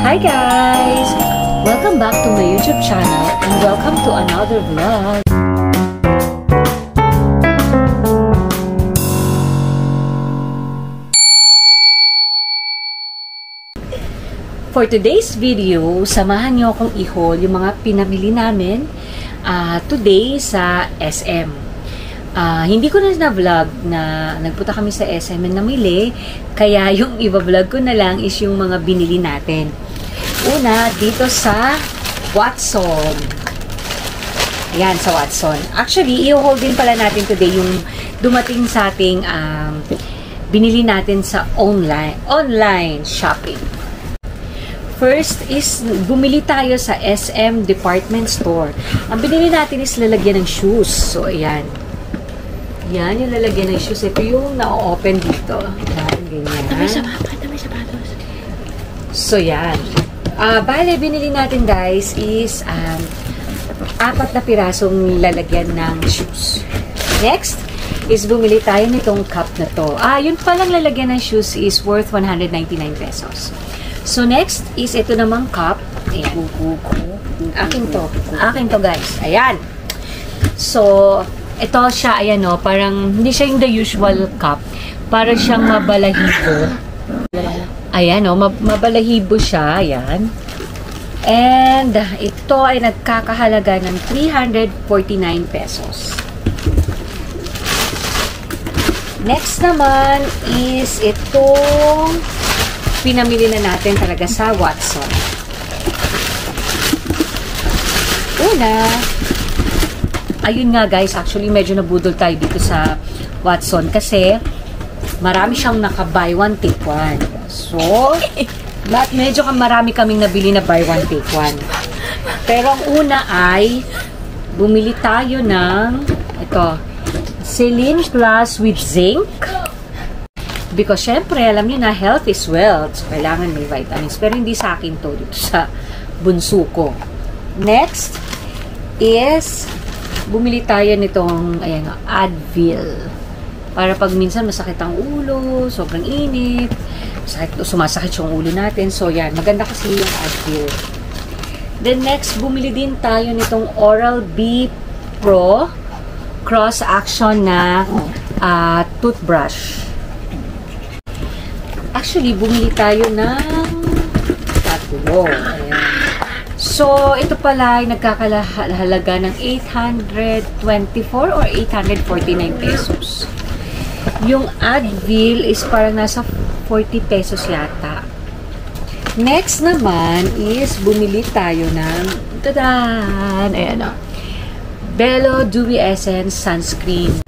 Hi guys! Welcome back to my YouTube channel and welcome to another vlog. For today's video, samahan niyo akong i-haul yung mga pinamili namin today sa SM. Hindi ko na-vlog na nagpunta kami sa SM and namili, kaya yung i-vlog ko na lang is yung mga binili natin. Una, dito sa Watson. Ayan, sa Watson. Actually, i-haul din pala natin today yung dumating sa ating binili natin sa online shopping. First is, bumili tayo sa SM Department Store. Ang binili natin is lalagyan ng shoes. So, ayan. Yan, yung lalagyan ng shoes. Ito yung na-open dito. Yan, ganyan. May sapatos. So, yan. Bale, binili natin, guys, is 4 na pirasong lalagyan ng shoes. Next, is bumili tayo nitong cup na to. Yun palang lalagyan ng shoes is worth 199 pesos. So, next is ito namang cup. Ayan. Akin to, guys. Ayan. So, ito siya, ayan o. Parang, hindi siya yung the usual cup. Parang siyang mabalahibo. Ayan o. Mabalahibo siya. Ayan. And, ito ay nagkakahalaga ng 349 pesos. Next naman is itong pinamili na natin talaga sa Watson. Una, ayun nga guys, actually medyo nabudol tayo dito sa Watson kasi marami siyang naka-buy one take one. So, medyo marami kaming nabili na buy one take one. Pero ang una ay bumili tayo ng ito, Celine Plus with Zinc. Because, syempre, alam niyo na, health is wealth. So, kailangan may vitamins. Pero hindi sa akin to, dito sa bunso ko. Next is, bumili tayo nitong, ayan, Advil. Para pag minsan masakit ang ulo, sobrang init, sumasakit yung ulo natin. So, yan, maganda kasi yung Advil. Then, next, bumili din tayo nitong Oral-B Pro cross-action na toothbrush. Actually, bumili tayo ng tatlo. Ayan. So, ito pala ay nagkakahalaga ng 824 or 849 pesos. Yung Advil is parang nasa 40 pesos yata. Next naman is bumili tayo ng tadan! Ayan o. Bello Dewy Essence Sunscreen.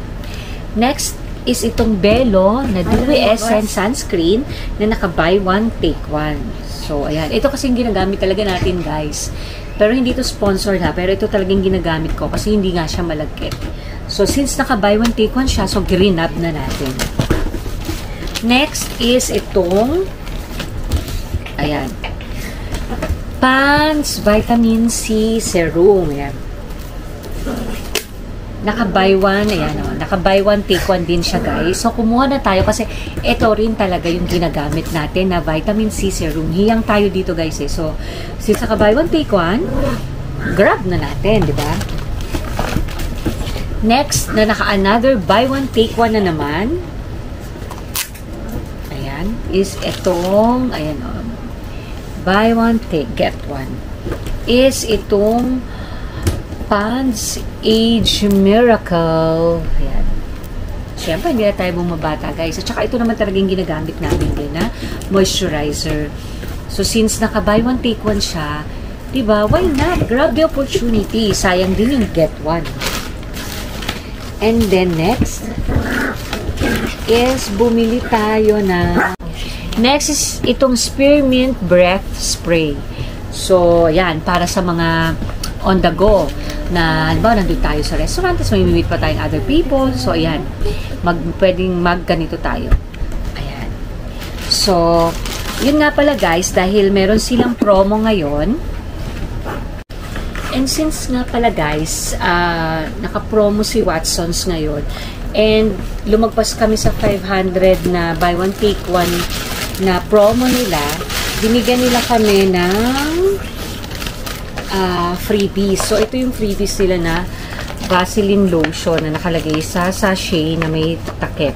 Next is itong Bello na Dewy Essence Sunscreen na naka-buy one, take one. So, ayan. Ito kasi yung ginagamit talaga natin, guys. Pero hindi to sponsored ha. Pero ito talagang ginagamit ko kasi hindi nga siya malagkit. So, since naka-buy one, take one siya, so green up na natin. Next is itong ayan. Pants Vitamin C Serum. Ayan. Naka-buy one, ayan o. Naka-buy one, take one din siya, guys. So, kumuha na tayo kasi ito rin talaga yung ginagamit natin na vitamin C serum. Hiyang tayo dito, guys, eh. So, since naka-buy one, take one, grab na natin, di ba? Next, na naka-another buy one, take one na naman. Ayan. Is itong, ayan o. Buy one, get one. Is itong Pond's Age Miracle. Ayan. Siyempre, hindi na tayo bumabata, guys. At saka ito naman talagang ginagamit namin din na moisturizer. So, since naka-buy one, take one siya, diba, why not? Grab the opportunity. Sayang din yung get one. And then, next is bumili tayo na next is itong Spearmint Breath Spray. So, ayan, para sa mga on the go na, halimbawa, nandun tayo sa restaurant, tapos may meet pa tayong other people. So, ayan, pwedeng ganito tayo. Ayan. So, yun nga pala, guys, dahil meron silang promo ngayon. And since nga pala, guys, naka-promo si Watsons ngayon, and lumagpas kami sa 500 na buy one, take one na promo nila, binigyan nila kami ng freebies. So, ito yung freebies nila na Vaseline lotion na nakalagay sa sachet na may takip.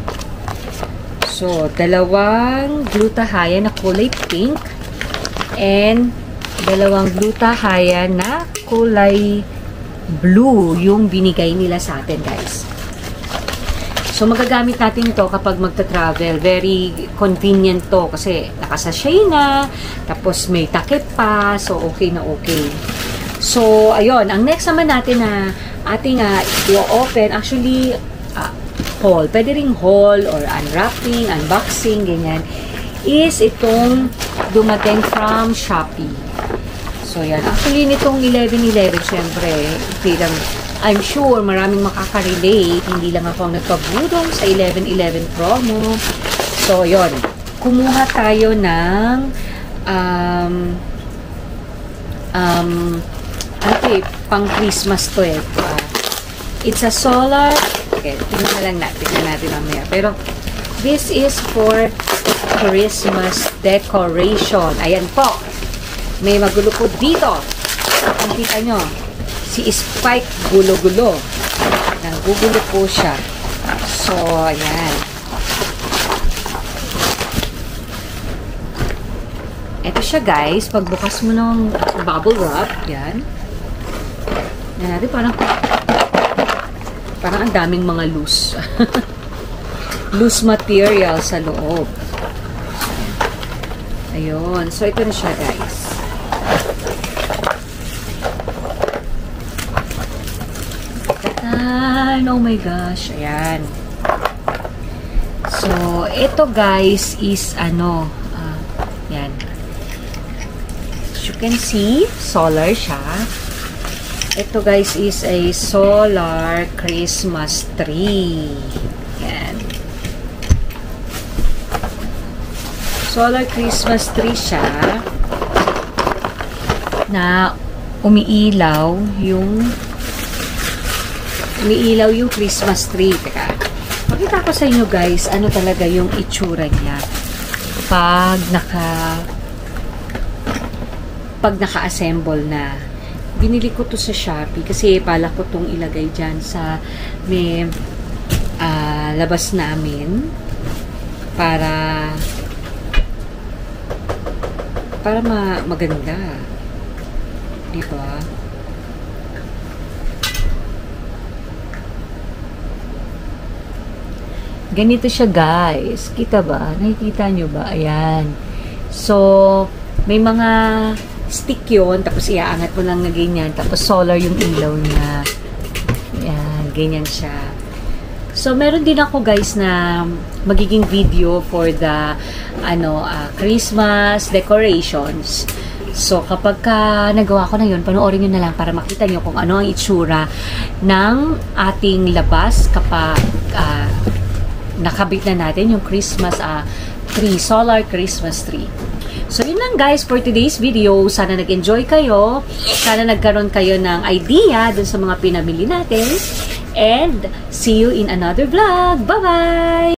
So, dalawang Gluta-Hya na kulay pink and dalawang Gluta-Hya na kulay blue yung binigay nila sa atin, guys. So, magagamit natin ito kapag magta-travel. Very convenient to kasi nakasashay na, tapos may takip pa, so okay na okay. So, ayun. Ang next naman natin na ating i-open, actually, haul. Pwede ring haul or unwrapping, unboxing, ganyan, is itong dumating from Shopee. So, yan. Actually, nitong 11/11, syempre, I'm sure maraming makaka-relate. Hindi lang ako ang nagpabudong sa 11/11 promo. So, yon. Kumuha tayo ng pang Christmas to eh. It's a solar. Okay, tingnan natin mamaya. Pero, this is for Christmas decoration. Ayan po. May magulo po dito. Kung kita nyo, si Spike gulo-gulo. Nagugulo po siya. So, ayan. Ito siya, guys. Pagbukas mo ng bubble wrap, yan. Yan natin, parang ang daming mga loose. Loose material sa loob. Ayun. So, ito na siya, guys. Oh my gosh, ayan. So, ito guys is yan. As you can see, solar siya. Ito guys is a solar Christmas tree. Yan. Solar Christmas tree siya na umiilaw yung Christmas tree. Teka, pakita ko sa inyo guys, ano talaga yung itsura niya pag naka-assemble na. Binili ko to sa Shopee kasi pala ko tong ilagay dyan sa may labas namin para maganda. Diba? Ganito siya guys. Kita ba? Nakikita nyo ba? Ayan. So, may mga stick yun. Tapos iaangat mo lang na ganyan. Tapos solar yung ilaw niya. Ayan. Ganyan siya. So, meron din ako guys na magiging video for the Christmas decorations. So, kapag nagawa ko na yun, panoorin nyo na lang para makita nyo kung ano ang itsura ng ating labas kapag nakabit na natin yung Christmas tree, solar Christmas tree. So, yun lang guys for today's video. Sana nag-enjoy kayo. Sana nagkaroon kayo ng idea dun sa mga pinamili natin. And see you in another vlog. Bye-bye!